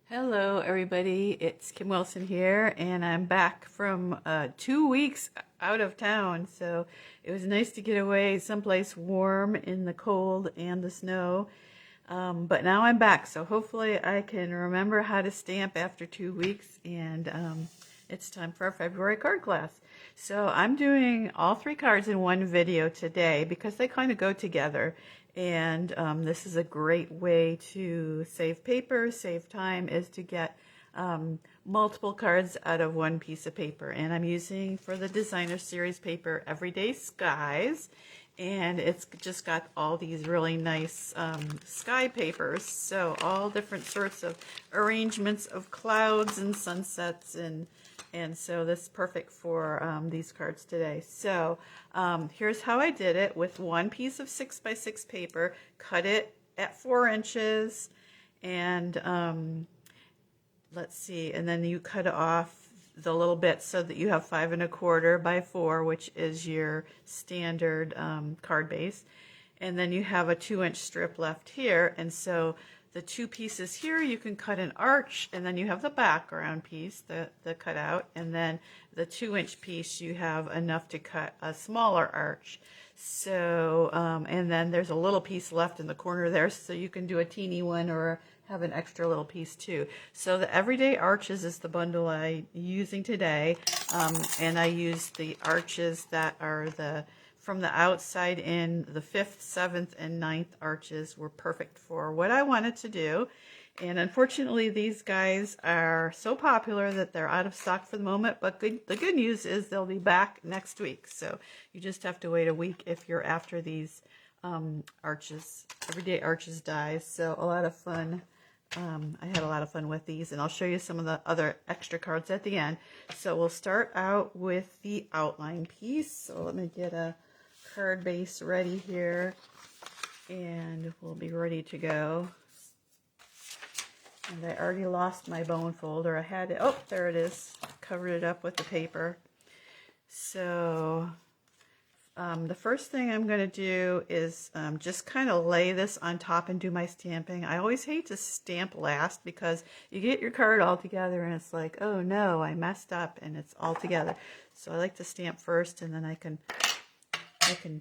Hello, everybody. It's Kim Wilson here, and I'm back from 2 weeks out of town. So it was nice to get away someplace warm in the cold and the snow. But now I'm back, so hopefully I can remember how to stamp after 2 weeks, and it's time for our February card class. So I'm doing all three cards in one video today because they kind of go together. And this is a great way to save paper, save time, is to get multiple cards out of one piece of paper. And I'm using for the Designer Series paper Everyday Skies. And it's just got all these really nice sky papers. So all different sorts of arrangements of clouds and sunsets, and so this is perfect for these cards today. So here's how I did it with one piece of 6x6 paper. Cut it at 4 inches, and let's see, and then you cut off the little bit so that you have 5 1/4 by 4, which is your standard card base. And then you have a 2-inch strip left here. And so the two pieces here, you can cut an arch, and then you have the background piece, the cutout, and then the 2-inch piece, you have enough to cut a smaller arch. So, and then there's a little piece left in the corner there, so you can do a teeny one or have an extra little piece too. So the Everyday Arches is the bundle I'm using today, and I used the arches that are from the outside in. The 5th, 7th, and 9th arches were perfect for what I wanted to do. And unfortunately, these guys are so popular that they're out of stock for the moment. But the good news is they'll be back next week. So you just have to wait a week if you're after these arches, Everyday Arches dies. So a lot of fun. I had a lot of fun with these, and I'll show you some of the other extra cards at the end. So we'll start out with the outline piece. So let me get a card base ready here, and we'll be ready to go. And I already lost my bone folder. I had it, oh, there it is. Covered it up with the paper. So the first thing I'm going to do is just kind of lay this on top and do my stamping. I always hate to stamp last because you get your card all together and it's like, oh no, I messed up, and it's all together. So I like to stamp first, and then I can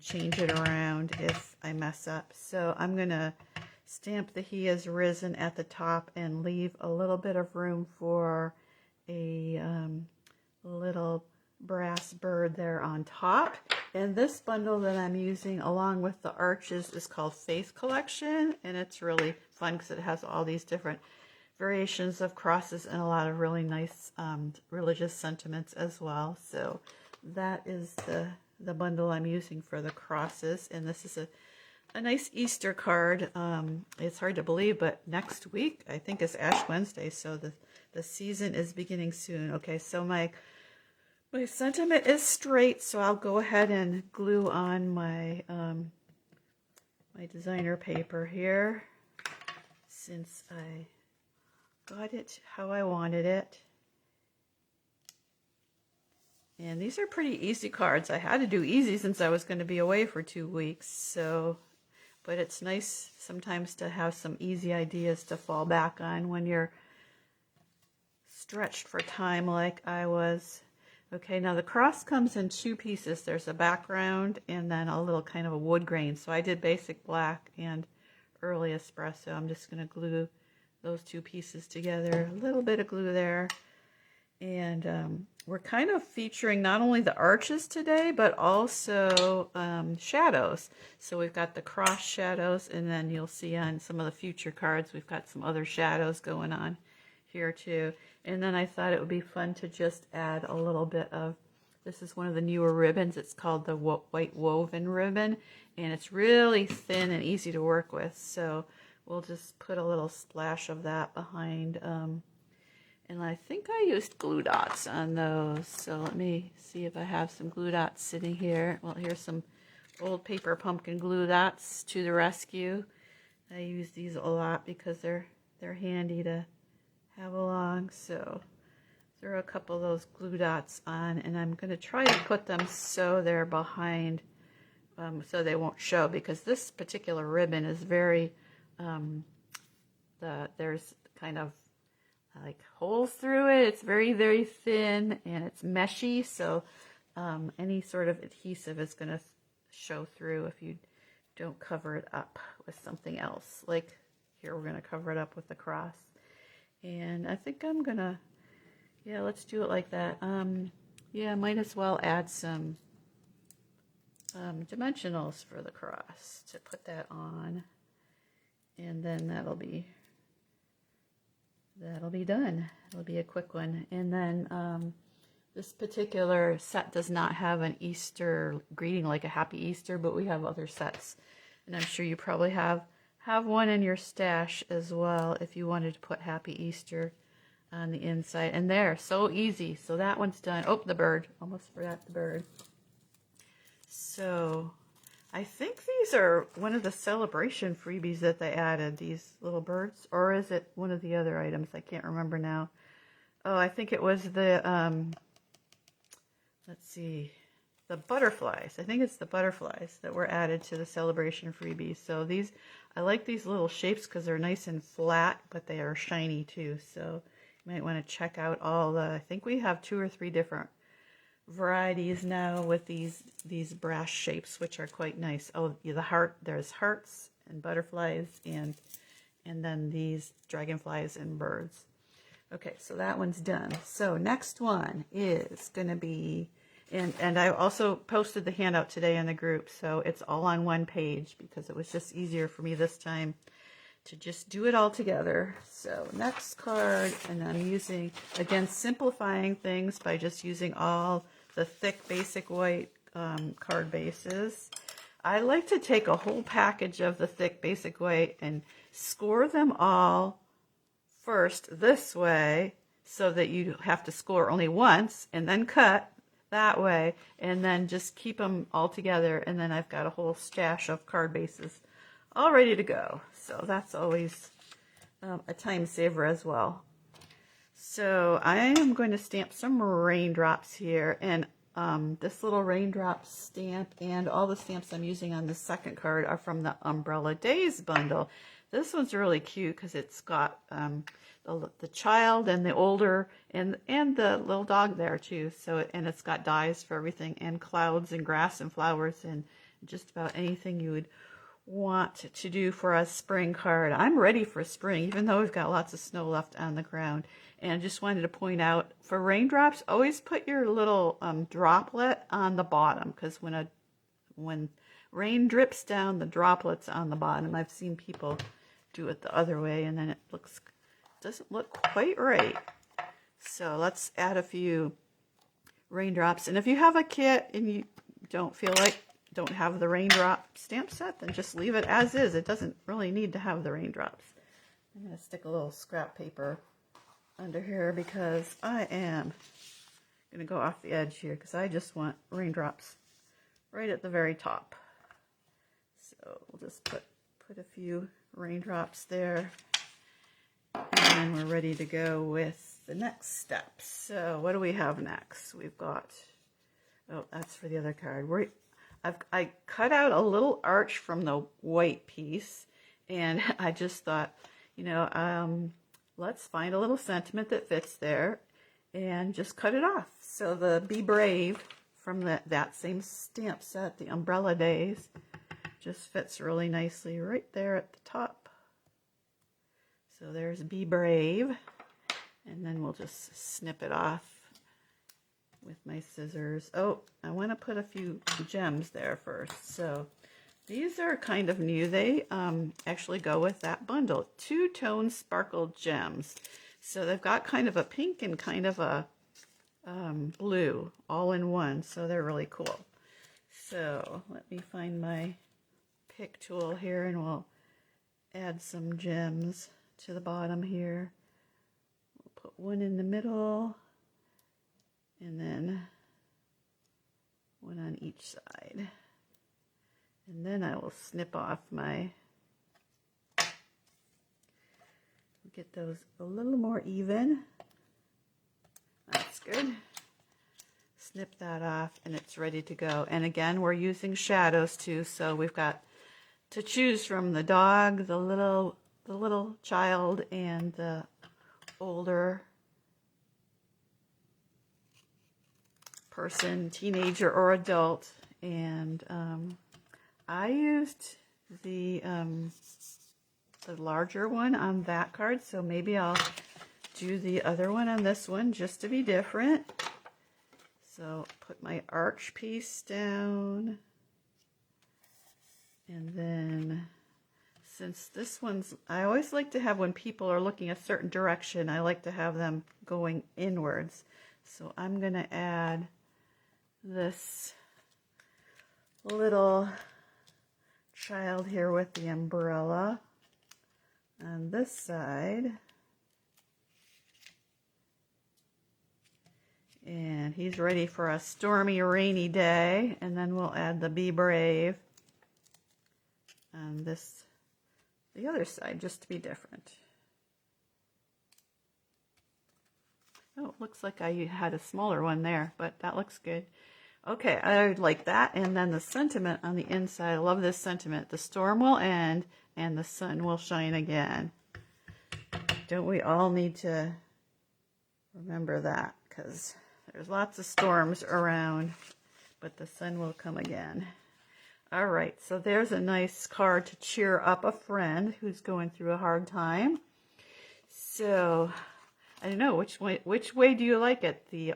change it around if I mess up. So I'm going to stamp the He Has Risen at the top and leave a little bit of room for a little brass bird there on top. And this bundle that I'm using along with the arches is called Faith Collection, and it's really fun because it has all these different variations of crosses and a lot of really nice religious sentiments as well. So that is the bundle I'm using for the crosses, and this is a nice Easter card. It's hard to believe, but next week I think is Ash Wednesday, so the season is beginning soon. Okay, so my sentiment is straight, so I'll go ahead and glue on my my designer paper here, since I got it how I wanted it. And these are pretty easy cards. I had to do easy since I was going to be away for 2 weeks. So, but it's nice sometimes to have some easy ideas to fall back on when you're stretched for time like I was. Okay, now the cross comes in 2 pieces. There's a background and then a little kind of a wood grain. So I did basic black and early espresso. I'm just going to glue those 2 pieces together. A little bit of glue there. And we're kind of featuring not only the arches today, but also shadows. So we've got the cross shadows, and then you'll see on some of the future cards, we've got some other shadows going on here too. And then I thought it would be fun to just add a little bit of, this is one of the newer ribbons. It's called the White Woven ribbon, and it's really thin and easy to work with. So we'll just put a little splash of that behind. And I think I used glue dots on those. So let me see if I have some glue dots sitting here. Well, here's some old paper pumpkin glue dots to the rescue. I use these a lot because they're handy to have along. So throw a couple of those glue dots on, and I'm going to try to put them so they're behind, so they won't show, because this particular ribbon is very, there's kind of like holes through it. It's very, very thin and it's meshy, so any sort of adhesive is going to show through if you don't cover it up with something else. Like here, we're going to cover it up with the cross. And I think I'm going to, yeah, let's do it like that. Yeah, might as well add some dimensionals for the cross to put that on. And then that'll be done. It'll be a quick one. And then this particular set does not have an Easter greeting, like a Happy Easter, but we have other sets. And I'm sure you probably have one in your stash as well if you wanted to put Happy Easter on the inside. And there, so easy. So that one's done. Oh, the bird. Almost forgot the bird. So I think these are one of the celebration freebies that they added, these little birds. Or is it one of the other items? I can't remember now. Oh, I think it was the, let's see, the butterflies. I think it's the butterflies that were added to the celebration freebies. So these, I like these little shapes because they're nice and flat, but they are shiny too. So you might want to check out all the, I think we have 2 or 3 different varieties now with these brass shapes, which are quite nice. Oh, the heart, there's hearts and butterflies and then these dragonflies and birds. Okay, so that one's done. So next one is going to be, and I also posted the handout today in the group, so it's all on one page because it was just easier for me this time to just do it all together. So next card, and I'm using, again, simplifying things by just using all the thick basic white card bases. I like to take a whole package of the thick basic white and score them all first this way so that you have to score only once and then cut that way and then just keep them all together, and then I've got a whole stash of card bases all ready to go. So that's always a time saver as well. So I am going to stamp some raindrops here, and this little raindrop stamp and all the stamps I'm using on the second card are from the Umbrella Days bundle. This one's really cute because it's got the child and the older and the little dog there too. So, and it's got dies for everything and clouds and grass and flowers and just about anything you would want to do for a spring card. I'm ready for spring, even though we've got lots of snow left on the ground. And just wanted to point out, for raindrops, always put your little droplet on the bottom, because when rain drips down, the droplets on the bottom. I've seen people do it the other way, and then it doesn't look quite right. So let's add a few raindrops. And if you have a kit and you don't have the raindrop stamp set, then just leave it as is. It doesn't really need to have the raindrops. I'm going to stick a little scrap paper under here because I am going to go off the edge here because I just want raindrops right at the very top. So we'll just put a few raindrops there, and then we're ready to go with the next steps. So what do we have next? We've got, oh, that's for the other card. I cut out a little arch from the white piece, and I just thought, you know, let's find a little sentiment that fits there and just cut it off. So the Be Brave from that same stamp set, the Umbrella Days, just fits really nicely right there at the top. So there's Be Brave, and then we'll just snip it off with my scissors. Oh, I want to put a few gems there first. So these are kind of new. They actually go with that bundle. 2-tone sparkle gems. So they've got kind of a pink and kind of a blue all in one. So they're really cool. So let me find my pick tool here, and we'll add some gems to the bottom here. We'll put one in the middle, and then one on each side. And then I will snip off get those a little more even. That's good. Snip that off, and it's ready to go. And again, we're using shadows too, so we've got to choose from the dog, the little child, and the older person, teenager or adult, and I used the larger one on that card, so maybe I'll do the other one on this one just to be different. So put my arch piece down, and then since this one's, I always like to have, when people are looking a certain direction, I like to have them going inwards. So I'm going to add this little child here with the umbrella on this side. And he's ready for a stormy, rainy day. And then we'll add the Be Brave on this, the other side, just to be different. Oh, it looks like I had a smaller one there, but that looks good. Okay, I like that. And then the sentiment on the inside, I love this sentiment. The storm will end and the sun will shine again. Don't we all need to remember that? Because there's lots of storms around, but the sun will come again. All right, so there's a nice card to cheer up a friend who's going through a hard time. So I don't know, which way do you like it? The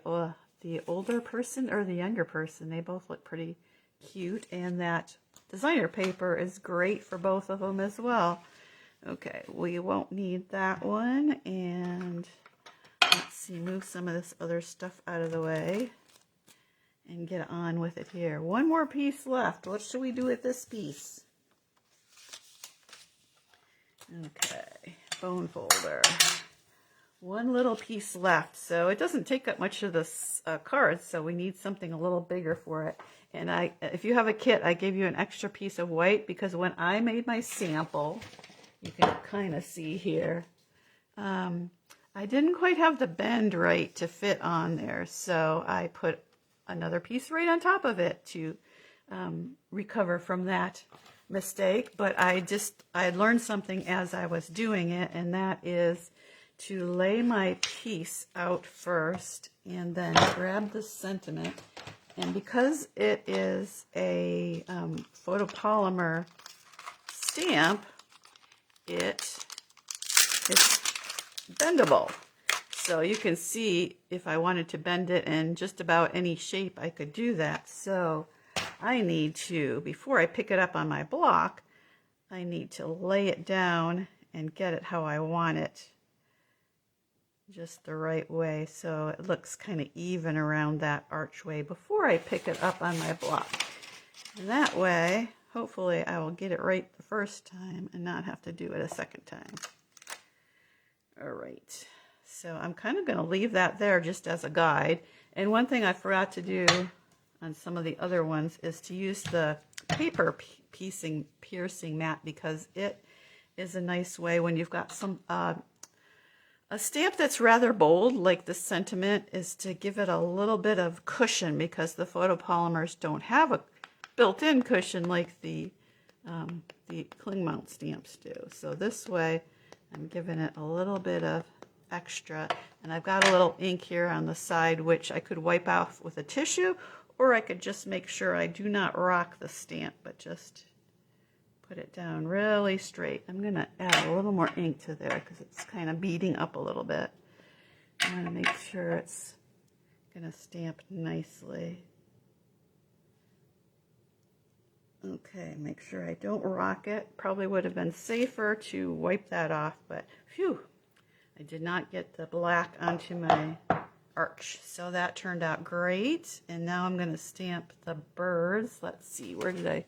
older person or the younger person? They both look pretty cute, and that designer paper is great for both of them as well. Okay, we won't need that one, and let's see, move some of this other stuff out of the way and get on with it here. One more piece left. What should we do with this piece? Okay, bone folder. One little piece left, so it doesn't take up much of this card, so we need something a little bigger for it. And if you have a kit, I gave you an extra piece of white because when I made my sample, you can kind of see here, I didn't quite have the bend right to fit on there, so I put another piece right on top of it to recover from that mistake. But I had learned something as I was doing it, and that is to lay my piece out first and then grab the sentiment. And because it is a photopolymer stamp, it's bendable. So you can see if I wanted to bend it in just about any shape, I could do that. So I need to, before I pick it up on my block, I need to lay it down and get it how I want it, just the right way, so it looks kind of even around that archway before I pick it up on my block. And that way, hopefully I will get it right the first time and not have to do it a second time. All right, so I'm kind of going to leave that there just as a guide. And one thing I forgot to do on some of the other ones is to use the paper piercing mat, because it is a nice way when you've got some a stamp that's rather bold, like the sentiment, is to give it a little bit of cushion, because the photopolymers don't have a built-in cushion like the cling mount stamps do. So this way, I'm giving it a little bit of extra. And I've got a little ink here on the side, which I could wipe off with a tissue, or I could just make sure I do not rock the stamp, but just put it down really straight. I'm going to add a little more ink to there because it's kind of beading up a little bit. I want to make sure it's going to stamp nicely. Okay, make sure I don't rock it. Probably would have been safer to wipe that off, but phew, I did not get the black onto my arch. So that turned out great. And now I'm going to stamp the birds. Let's see, where did I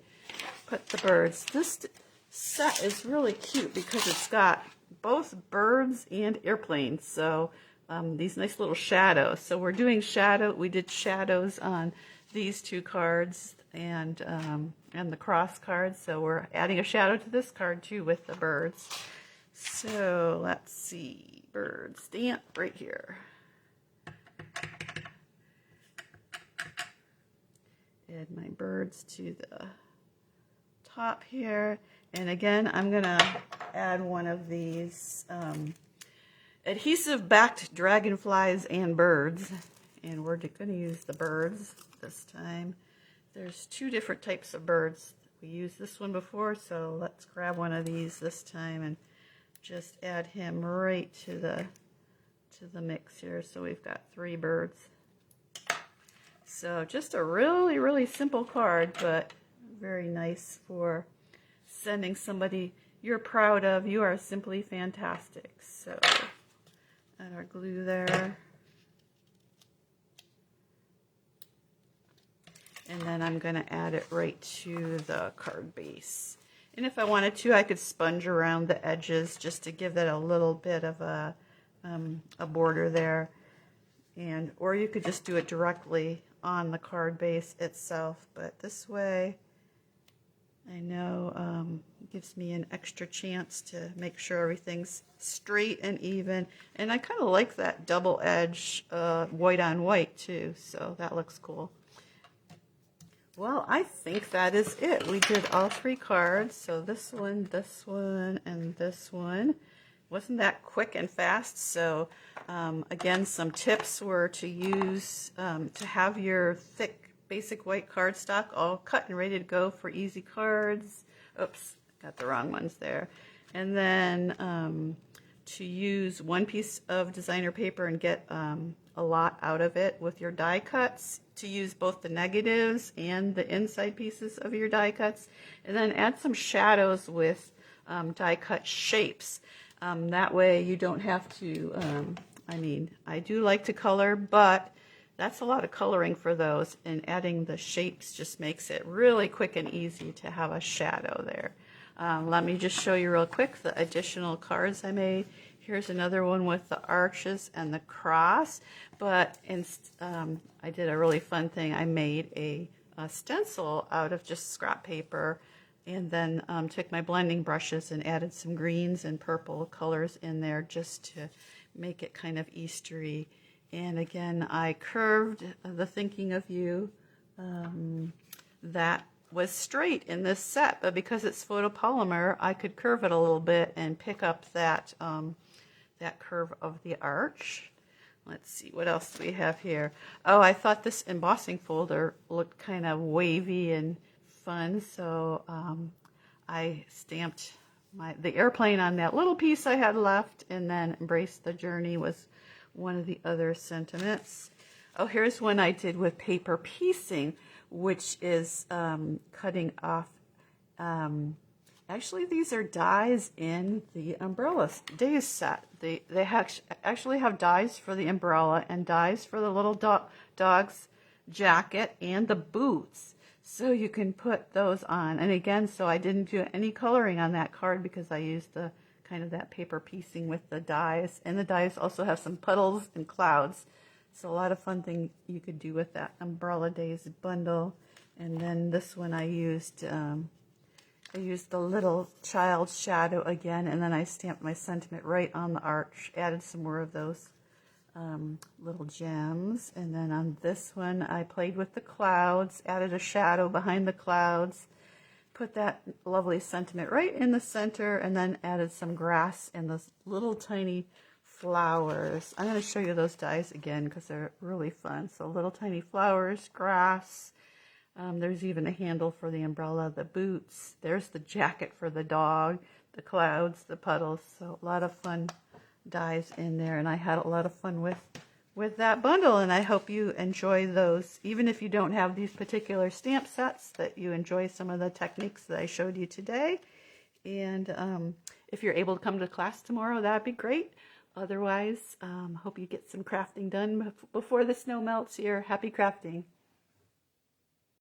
put the birds? This set is really cute because it's got both birds and airplanes. So these nice little shadows. So we're doing we did shadows on these two cards and the cross cards. So we're adding a shadow to this card too with the birds. So let's see, bird stamp right here. Add my birds to the top here, and again I'm gonna add one of these adhesive-backed dragonflies and birds. And we're going to use the birds this time. There's two different types of birds. We used this one before, so let's grab one of these this time and just add him right to the mix here. So we've got 3 birds. So just a really, really simple card, but very nice for sending somebody you're proud of. You are simply fantastic. So add our glue there. And then I'm going to add it right to the card base. And if I wanted to, I could sponge around the edges just to give it a little bit of a border there. Or you could just do it directly on the card base itself. But this way, I know gives me an extra chance to make sure everything's straight and even. And I kind of like that double edge white on white too, so that looks cool. Well, I think that is it. We did all 3 cards, so this one, and this one. Wasn't that quick and fast? So again, some tips were to use, to have your thick basic white cardstock all cut and ready to go for easy cards. Oops, got the wrong ones there. And then to use 1 piece of designer paper and get a lot out of it with your die cuts, to use both the negatives and the inside pieces of your die cuts, and then add some shadows with die cut shapes. That way you don't have to, I mean, I do like to color, but that's a lot of coloring for those, and adding the shapes just makes it really quick and easy to have a shadow there. Let me just show you real quick the additional cards I made. Here's another one with the arches and the cross, but I did a really fun thing. I made a stencil out of just scrap paper, and then took my blending brushes and added some greens and purple colors in there just to make it kind of Eastery. And again, I curved the Thinking of You that was straight in this set, but because it's photopolymer, I could curve it a little bit and pick up that that curve of the arch. Let's see, what else do we have here? Oh, I thought this embossing folder looked kind of wavy and fun, so I stamped the airplane on that little piece I had left, and then Embrace the Journey was one of the other sentiments. Oh, here's one I did with paper piecing, which is cutting off. Actually, these are dies in the umbrella days set. They actually have dies for the umbrella and dies for the little dog's jacket and the boots. So you can put those on. And again, so I didn't do any coloring on that card because I used the kind of that paper piecing with the dies. And the dies also have some puddles and clouds. So a lot of fun thing you could do with that Umbrella Days bundle. And then this one I used the little child's shadow again, and then I stamped my sentiment right on the arch, added some more of those little gems. And then on this one, I played with the clouds, added a shadow behind the clouds, put that lovely sentiment right in the center, and then added some grass and those little tiny flowers. I'm going to show you those dies again because they're really fun. So little tiny flowers, grass. There's even a handle for the umbrella, the boots. There's the jacket for the dog, the clouds, the puddles. So a lot of fun dies in there, and I had a lot of fun with that bundle, and I hope you enjoy those. Even if you don't have these particular stamp sets, that you enjoy some of the techniques that I showed you today. And if you're able to come to class tomorrow, that'd be great. Otherwise, hope you get some crafting done before the snow melts here. Happy crafting.